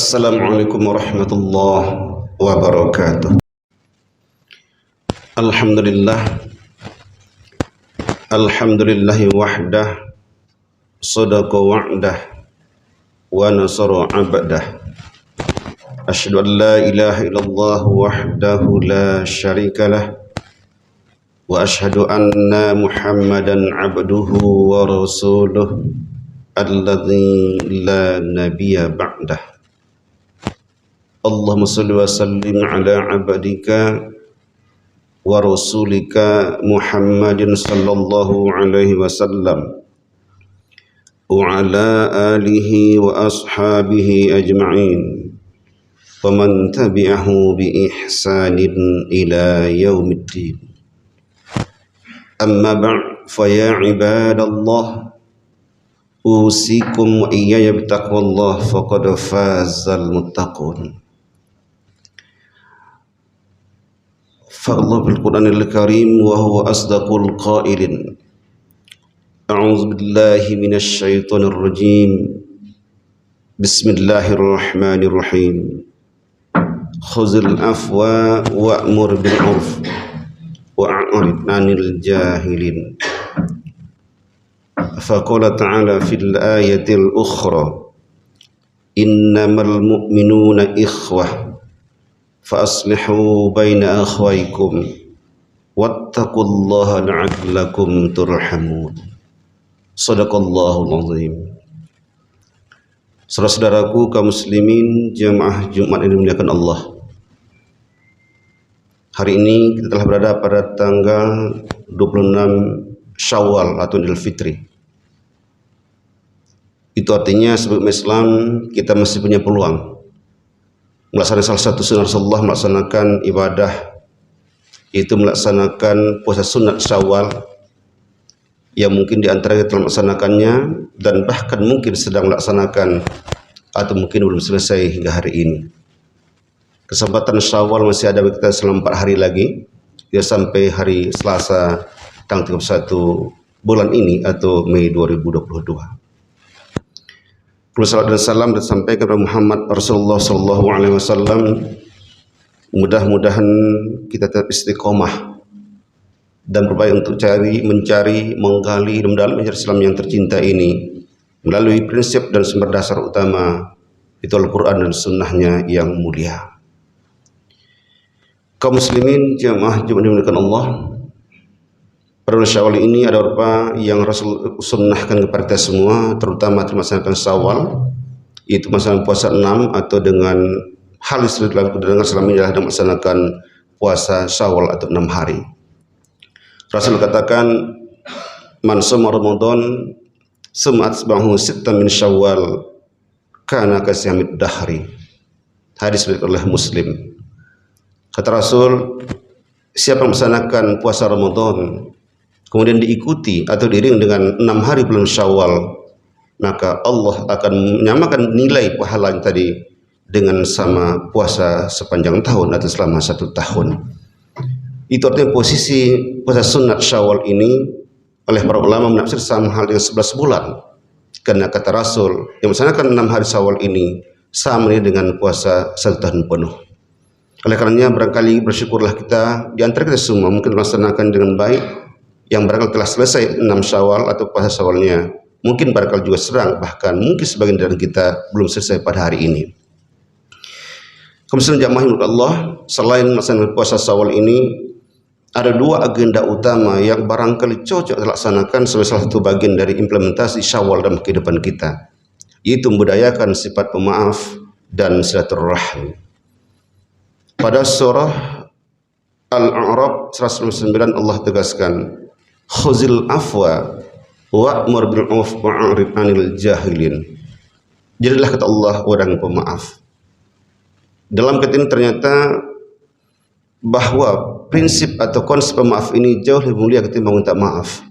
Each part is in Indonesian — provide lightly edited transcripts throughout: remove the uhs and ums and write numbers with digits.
Assalamualaikum warahmatullahi wabarakatuh. Alhamdulillah, alhamdulillahi wahdah, sadaqa wa'dah, wa nasara abdah. Asyhadu an la ilaha illallah wahdahu la syarikalah, wa asyhadu anna Muhammadan abduhu wa rasuluh alladzi la nabiyya ba'dah. Allahumma salli wa sallim ala abdika wa rasulika Muhammadin sallallahu alaihi wasallam wa ala alihi wa ashabihi ajma'in wa man tabi'ahu bi ihsanin ila yaumiddin. Amma ba'd, fa ya ibadallah, usikum wa iyaya bitaqwallah, faqad fazal muttaqun. فالله بالقرآن الكريم وهو أصدق القائلين. أعوذ بالله من الشيطان الرجيم. بسم الله الرحمن الرحيم. خذ العفو وأمر بالعرف وأعرض عن الجاهلين. فقال تعالى في الآية الأخرى: إنما المؤمنون إخوة فأصلحوا بين أخويكم واتقوا الله لعلكم ترحمون. Shadaqallahul azim. Saudara-saudaraku kaum muslimin jemaah Jumat yang dimuliakan Allah, hari ini kita telah berada pada tanggal 26 Syawal atau Idul Fitri. Itu artinya sebagai Islam kita masih punya peluang melaksanakan salah satu sunnah Rasulullah, melaksanakan ibadah, yaitu melaksanakan puasa sunat Syawal, yang mungkin di antara kita telah melaksanakannya dan bahkan mungkin sedang melaksanakan atau mungkin belum selesai hingga hari ini. Kesempatan Syawal masih ada bagi kita selama 4 hari lagi, ya, sampai hari Selasa tanggal 31 bulan ini atau Mei 2022. Salam dan salam disampaikan kepada Muhammad Rasulullah sallallahu alaihi wasallam. Mudah-mudahan kita tetap istiqomah dan berupaya untuk mencari, menggali dan mendalam Islam yang tercinta ini melalui prinsip dan sumber dasar utama, itu Al-Quran dan sunnahnya yang mulia. Kaum muslimin jemaah Jumat dimuliakan Allah, pada bulan Syawal ini ada beberapa yang Rasul sunnahkan kepada kita semua, terutama melaksanakan Syawal, yaitu melaksanakan puasa 6 atau dengan hal yang dengan selama ini adalah melaksanakan puasa Syawal atau 6 hari. Rasul katakan, man shoma Ramadan summa atba'ahu sittan min Syawal kana kasyamid dahri. Hadis riwayat oleh Muslim. Kata Rasul, siapa yang melaksanakan puasa Ramadan kemudian diikuti atau diiring dengan 6 hari bulan Syawal, maka Allah akan menyamakan nilai pahala yang tadi dengan sama puasa sepanjang tahun atau selama 1 tahun. Itu artinya posisi puasa sunat Syawal ini oleh para ulama menafsir sama hal dengan 11 bulan. Karena kata Rasul, yang melaksanakan 6 hari Syawal ini sama dengan puasa 1 tahun penuh. Oleh karenanya barangkali bersyukurlah kita di antara kita semua mungkin melaksanakan dengan baik, yang barangkali telah selesai 6 Syawal atau puasa Syawalnya, mungkin barangkali juga sedang, bahkan mungkin sebagian dari kita belum selesai pada hari ini. Kemudian jamaah yang Allah, selain melaksanakan puasa Syawal ini, ada 2 agenda utama yang barangkali cocok dilaksanakan sebagai salah satu bagian dari implementasi Syawal dalam kehidupan kita, yaitu membudayakan sifat pemaaf dan silaturahmi. Pada surah Al-A'raf 199 Allah tegaskan, khuzil afwa wa'mur bil 'urf wa'rid 'anil jahilin. Jadilah, kata Allah, orang pemaaf. Dalam kata ini ternyata bahwa prinsip atau konsep pemaaf ini jauh lebih mulia ketimbang minta maaf.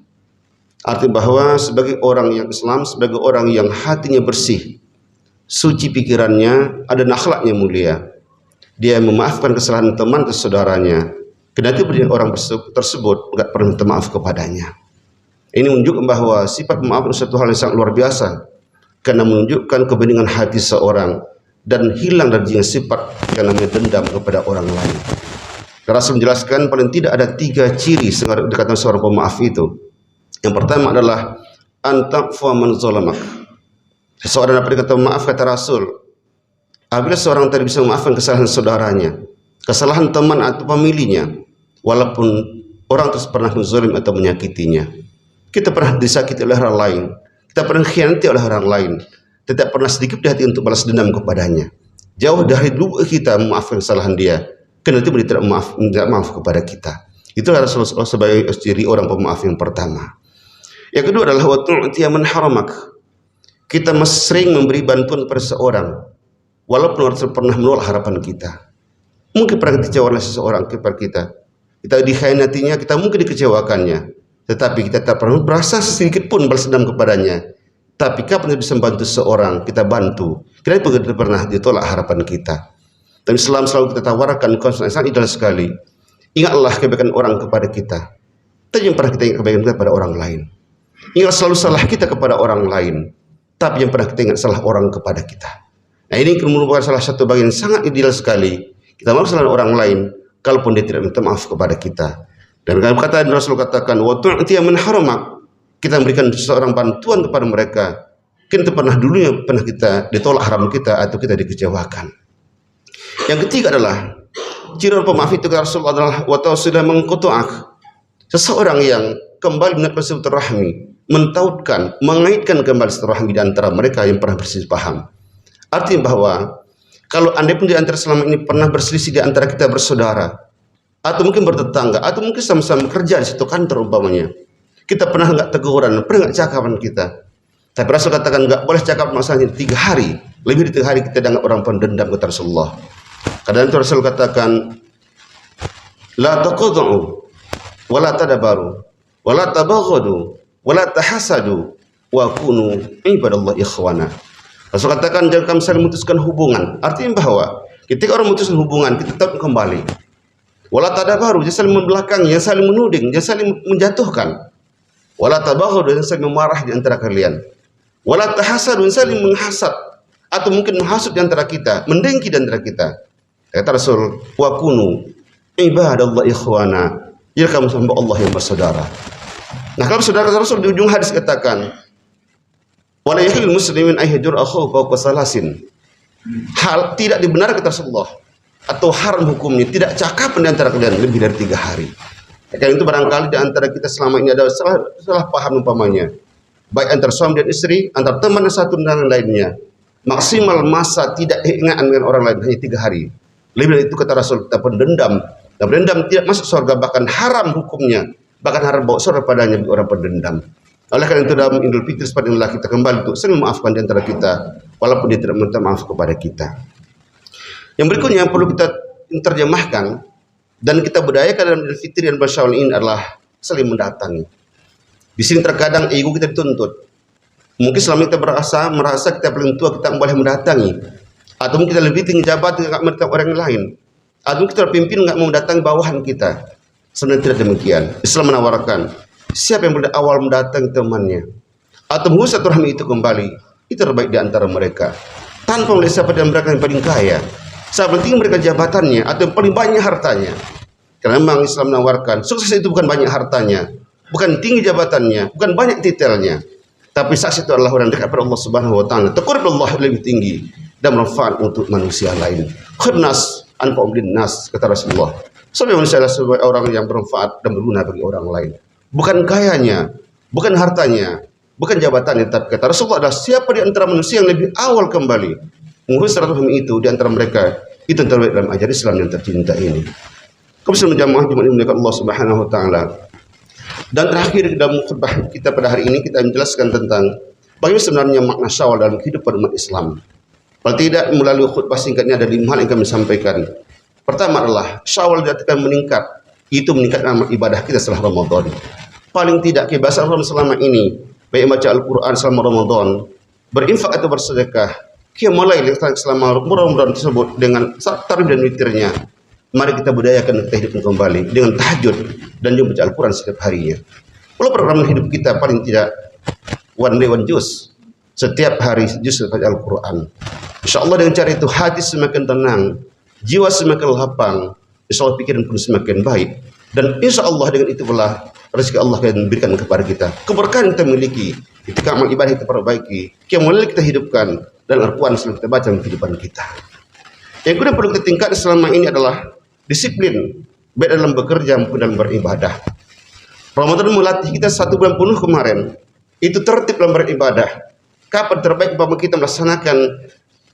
Artinya bahwa sebagai orang yang Islam, sebagai orang yang hatinya bersih, suci pikirannya, ada akhlaknya mulia, dia memaafkan kesalahan teman atau saudaranya, kendati orang tersebut enggak pernah minta maaf kepadanya. Ini menunjukkan bahwa sifat maaf itu satu hal yang sangat luar biasa, karena menunjukkan kebeningan hati seorang dan hilang dari sifat yang namanya dendam kepada orang lain. Rasul menjelaskan paling tidak ada 3 ciri dikatakan seorang pemaaf itu. Yang pertama adalah antaqfa man zalamak. Seseorang dapat dikata maaf, kata Rasul, apabila seorang tadi bisa memaafkan kesalahan saudaranya, kesalahan teman atau pemilihnya, walaupun orang tersebut pernah menzalim atau menyakitinya. Kita pernah disakiti oleh orang lain, kita pernah khianati oleh orang lain, tidak pernah sedikit di hati untuk balas dendam kepadanya. Jauh dari dulu kita memaafkan kesalahan dia, karena itu tidak maaf kepada kita. Itu adalah Rasulullah sebagai ciri orang pemaaf yang pertama. Yang kedua adalah wa tu'tiya man haramak. Kita sering memberi bantuan kepada seseorang, walaupun orang tersebut pernah menolak harapan kita. Mungkin pernah dikecewakan oleh seseorang kepada kita. Kita dikhianatinya, kita mungkin dikecewakannya. Tetapi kita tak pernah berasa sedikit pun balas dendam kepadanya. Tapi kapan kita bisa membantu seseorang, kita bantu. Kita tidak pernah ditolak harapan kita. Dan Islam selalu kita tawarkan konsep yang sangat ideal sekali. Ingatlah kebaikan orang kepada kita. Tapi yang pernah kita ingat kebaikan kita kepada orang lain. Ingat selalu salah kita kepada orang lain. Tapi yang pernah kita ingat salah orang kepada kita. Nah, ini merupakan salah satu bagian sangat ideal sekali. Kita maaf salah orang lain, kalaupun dia tidak minta maaf kepada kita. Dan kata Rasul katakan, wa tu'tiya man haramak. Kita memberikan seseorang bantuan kepada mereka. Kita pernah dulunya pernah kita ditolak haram kita atau kita dikecewakan. Yang ketiga adalah ciri orang pemaaf itu kata Rasul adalah wa tawsilah mengquta'ak. Seseorang yang kembali menetapkan silaturahmi, mentautkan, mengaitkan kembali silaturahmi di antara mereka yang pernah berselisih paham. Artinya bahwa kalau andai pun di antara selama ini pernah berselisih di antara kita bersaudara, atau mungkin bertetangga, atau mungkin sama-sama kerja di situ kantor umpamanya, kita pernah nggak teguran, pernah nggak cakapan kita. Tapi Rasul katakan nggak boleh cakap masalahnya 3 hari, lebih dari 3 hari kita dianggap orang pendendam kata Rasulullah. Karena itu Rasul katakan, la taqadu, wala tadabaru, wala tabaghadu, wala tahasadu, wa kunu ibadallah ikhwana. Rasul katakan jangan kamu saling memutuskan hubungan. Artinya bahwa ketika orang memutuskan hubungan, kita tetap kembali. Wala tadabaru, jangan saling membelakangi, jangan saling menuding, jangan saling menjatuhkan. Wala tabaghadu, jangan saling memarah di antara kalian. Wala tahasadu, jangan saling menghasad atau mungkin menghasut di antara kita, mendengki di antara kita. Kata Rasul, wa kunu ibadallah ikhwana. Jadi kamu hamba Allah yang bersaudara. Nah, kalau saudara Rasul di ujung hadis katakan, wala yahillu muslimin ayyajur akhahu fawqa salasin. Hal tidak dibenarkan kata Rasulullah atau haram hukumnya tidak cakapan di antara kalian lebih dari 3 hari. Karena itu barangkali di antara kita selama ini ada salah paham umpamanya, baik antara suami dan istri, antara teman satu dan lainnya. Maksimal masa tidak ingat dengan orang lain hanya 3 hari. Lebih dari itu kata Rasul kita pendendam. Dan pendendam tidak masuk surga, bahkan haram hukumnya, bahkan haram bawa surga padanya orang pendendam. Oleh karena itu dalam Idul Fitri seperti inilah kita kembali untuk saling memaafkan di antara kita, walaupun dia tidak minta maaf kepada kita. Yang berikutnya yang perlu kita terjemahkan dan kita budayakan dalam Idul Fitri dan Syawal ini adalah saling mendatangi. Di sini terkadang ego kita dituntut. Mungkin selama kita merasa kita paling tua, kita boleh mendatangi. Atau mungkin kita lebih tinggi jabatan, tidak mendatangi orang lain. Atau mungkin kita terpimpin tidak mau mendatangi bawahan kita. Sebenarnya tidak demikian. Islam menawarkan, siapa yang pada awal mendatangi temannya atau mengusat rahmi itu kembali, itu terbaik di antara mereka. Tanpa melihat siapa dan mereka yang paling kaya, siapa penting mereka jabatannya atau yang paling banyak hartanya. Karena memang Islam menawarkan, sukses itu bukan banyak hartanya, bukan tinggi jabatannya, bukan banyak titelnya, tapi sukses itu adalah orang dekat kepada Allah Subhanahu wa taala. Taqarrub Allah lebih tinggi dan manfaat untuk manusia lain. Khirnas anfa'u linnas kata Rasulullah. Sebagai manusia adalah sebagai orang yang bermanfaat dan berguna bagi orang lain. Bukan kayanya, bukan hartanya, bukan jabatannya, tapi kata Rasulullah adalah siapa di antara manusia yang lebih awal kembali mengurus silaturahmi itu di antara mereka, itu yang terbaik dalam ajaran Islam yang tercinta ini. Kemudian jamaah Jumat ini Allah Subhanahu wa taala. Dan terakhir dalam khutbah kita pada hari ini kita menjelaskan tentang bagaimana sebenarnya makna Syawal dalam kehidupan umat Islam. Kalau tidak melalui khutbah singkatnya ada 5 hal yang kami sampaikan. Pertama adalah Syawal dikatakan meningkat, itu meningkatkan ibadah kita setelah Ramadan. Paling tidak kebiasaan Ramadan selama ini, baik baca Al-Quran selama Ramadan, berinfak atau bersedekah, qiyamul lail selama Ramadan tersebut dengan tarawih dan witirnya. Mari kita budayakan kita hidupkan kembali dengan tahajud dan juga baca Al-Quran setiap harinya. Kalau program hidup kita paling tidak one day one juz, setiap hari juz baca Al-Quran. Insya Allah dengan cara itu hati semakin tenang, jiwa semakin lapang, insya Allah pikiran pun semakin baik. Dan insya Allah dengan itu pula rezeki Allah akan berikan kepada kita. Keberkahan kita miliki, ketika amal ibadah kita perbaiki, kemuliaan kita hidupkan, dan Al-Quran selalu kita baca dalam kehidupan kita. Yang kedua perlu kita tingkatkan selama ini adalah disiplin, baik dalam bekerja maupun dalam beribadah. Ramadan melatih kita 1 bulan penuh kemarin, itu tertib dalam beribadah. Kapan terbaik bagi kita melaksanakan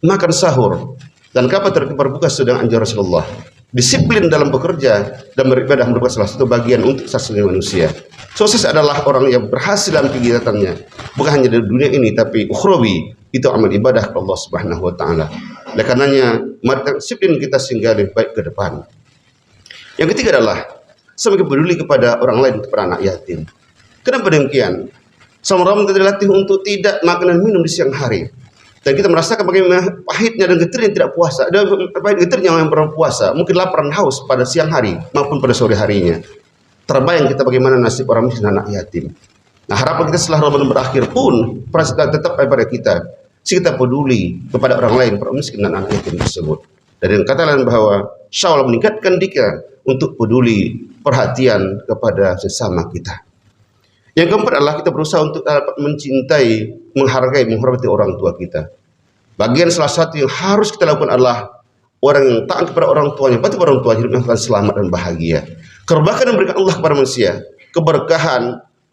makan sahur, dan kapan terbaik berbuka sedang anjur Rasulullah. Disiplin dalam bekerja dan beribadah merupakan salah satu bagian untuk sesungguhnya manusia. Sukses adalah orang yang berhasil dalam kegiatannya, bukan hanya di dunia ini tapi ukhrawi, itu amal ibadah kepada Allah Subhanahu wa taala. Oleh karenanya, mari disiplin kita sehingga lebih baik ke depan. Yang ketiga adalah semakin peduli kepada orang lain, kepada anak yatim. Kenapa demikian? Selama Ramadan kita dilatih untuk tidak makan dan minum di siang hari. Dan kita merasakan bagaimana pahitnya dan getirnya tidak puasa. Dan pahit getirnya yang berpuasa, mungkin lapar dan haus pada siang hari maupun pada sore harinya. Terbayang kita bagaimana nasib orang miskin dan anak yatim. Nah, harapan kita setelah Ramadan berakhir pun perasaan tetap pada kita. Kita peduli kepada orang lain, para miskin dan anak yatim tersebut. Dan kata lain bahwa Syawal meningkatkan kita untuk peduli, perhatian kepada sesama kita. Yang keempat adalah kita berusaha untuk dapat mencintai, menghargai, menghormati orang tua kita. Bagian salah satu yang harus kita lakukan adalah orang yang taat kepada orang tuanya, pasti orang tua hidupnya akan selamat dan bahagia. Keberkahan yang diberikan Allah kepada manusia, keberkahan,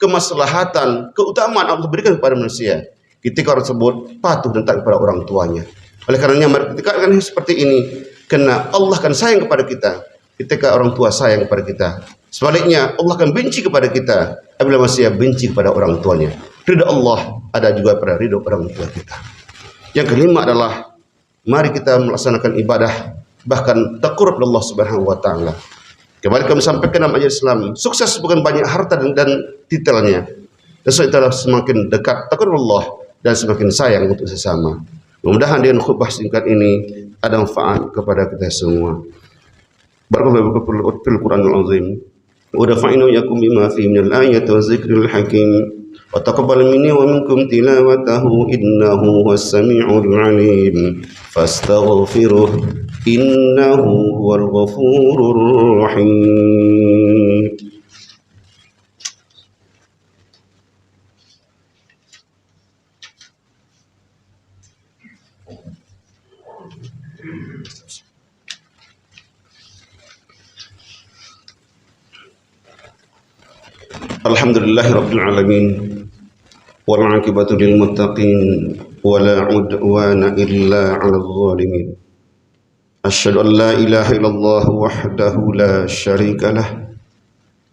kemaslahatan, keutamaan Allah berikan kepada manusia ketika orang tersebut patuh dan taat kepada orang tuanya. Oleh karenanya mari ketika kan seperti ini, karena Allah akan sayang kepada kita ketika orang tua sayang kepada kita. Sebaliknya Allah akan benci kepada kita apabila manusia benci kepada orang tuanya. Ridha Allah ada juga pada ridha orang tua kita. Yang kelima adalah mari kita melaksanakan ibadah, bahkan taqarrub kepada Allah Subhanahu wa taala. Kembali kami sampaikan dalam ajaran Islam, sukses bukan banyak harta dan titelnya. Dan setelah semakin dekat taqarrub Allah dan semakin sayang untuk sesama. Mudah-mudahan dengan khutbah singkat ini ada manfaat kepada kita semua. Barakallahu fil Qur'anil azim. Wa nafa'na iyyakum bima fihi minal ayati wa dzikril hakim. Wa taqabbal minni wa minkum tilawatahu innahu huwas sami'ul 'alim. Fastaghfiruh innahu huwal ghafurur rahim. Alhamdulillahirabbil alamin wal 'aqibatu lil muttaqin wala 'udwana illa 'alal zalimin. Asyhadu an la ilaha illallah wahdahu la syarika lah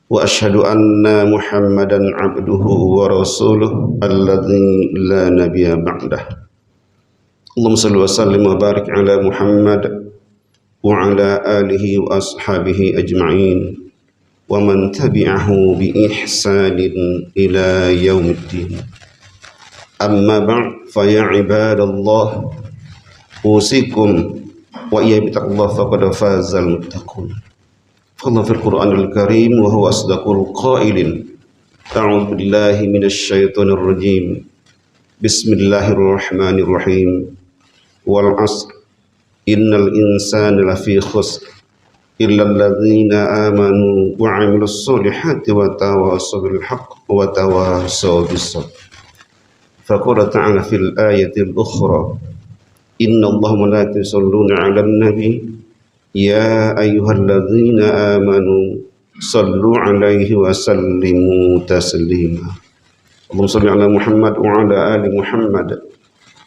wa asyhadu anna Muhammadan 'abduhu wa rasuluhu alladzi la nabiyya ba'dah. Allahumma shalli wa sallim wa barik ala Muhammad wa ala alihi wa ashabihi ajma'in wa man tabi'ahu bi ihsanin ila yaumiddin. Amma ba'd fa ya ibadallah usikum wa iya bitaqullah faqad fazal muttaqun. Allah fil Qur'anil Karim wa huwa asdaqul qailin. A'udzu billahi minasy syaithanir rajim. Bismillahirrahmanirrahim. Wal 'asr innal insana lafi khusr illa alladzina amanu wa 'amilus solihati wa tawassaw bil haqq wa tawassaw bis sabr. Faqala ta'ala fil ayatil ukhra inna Allaha wa malaikatahu yusholluna 'alan nabi ya ayyuhalladzina amanu sallu 'alaihi wa sallimu taslima. Allahumma shalli 'ala Muhammad wa 'ala ali Muhammad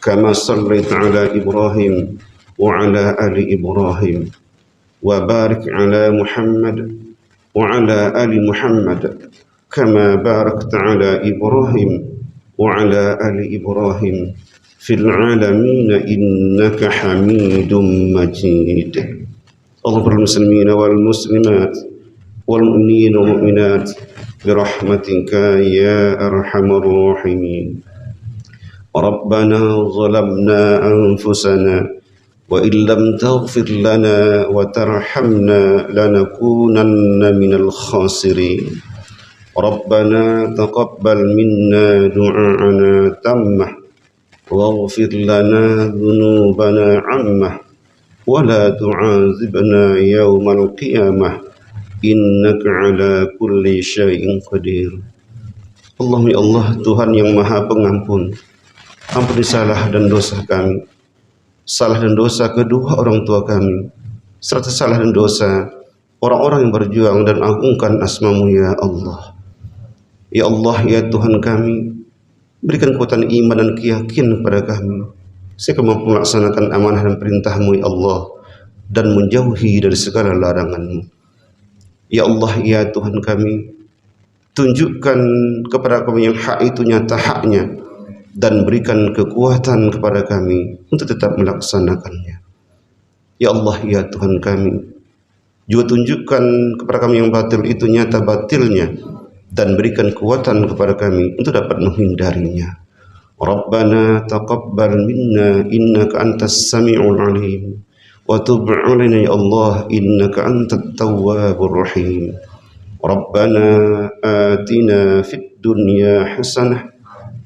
kama shallaita 'ala Ibrahim wa 'ala ali Ibrahim wa barik 'ala Muhammad wa 'ala ali Muhammad kama barakta 'ala Ibrahim wa 'ala ali Ibrahim fil 'alamin innaka Hamidum Majid. Allahumma muslimin wal muslimat wal mu'minin wal mu'minat birahmatika ya arhamar rahimin. Rabbana zalamna anfusana wa illam taghfir lana wa tarhamna lanakunanna minal khasirin. Rabbana taqabbal minna du'ana tammah واغفر لنا ذنوبنا عامة ولا تعذبنا يوم القيامة إنك على كل شيء قدير. Allahumma ya Allah, Tuhan yang Maha Pengampun, ampuni salah dan dosa kami, salah dan dosa kedua orang tua kami, serta salah dan dosa orang-orang yang berjuang dan agungkan asma-Mu ya Allah. Ya Allah, ya Tuhan kami, berikan kekuatan iman dan keyakinan kepada kami, sehingga mampu melaksanakan amanah dan perintah-Mu ya Allah, dan menjauhi dari segala larangan-Mu. Ya Allah, ya Tuhan kami, tunjukkan kepada kami yang hak itu nyata haknya, dan berikan kekuatan kepada kami untuk tetap melaksanakannya. Ya Allah, ya Tuhan kami, juga tunjukkan kepada kami yang batil itu nyata batilnya, dan berikan kekuatan kepada kami untuk dapat menghindarinya. Rabbana taqabbal minna innaka antas sami'ul alim wa tub 'alaina ya Allah innaka antat tawwabur rahim. Rabbana atina fid dunya hasanah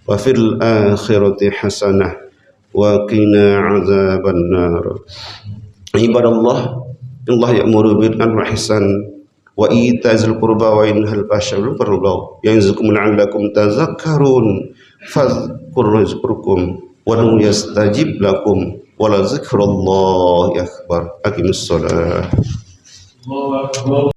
wa fil akhirati hasanah wa qina 'adzabannar. Ibadallah, Allah ya'muru bil 'adli wal ihsan wa ita'zil qurba wa yanhal 'anil munkar wal baghi ya'izukum la'allakum tadhakkarun fadhkuruni yazkurkum wa yastajib lakum wa la dzikrullahi akbar. Aqimus shalah.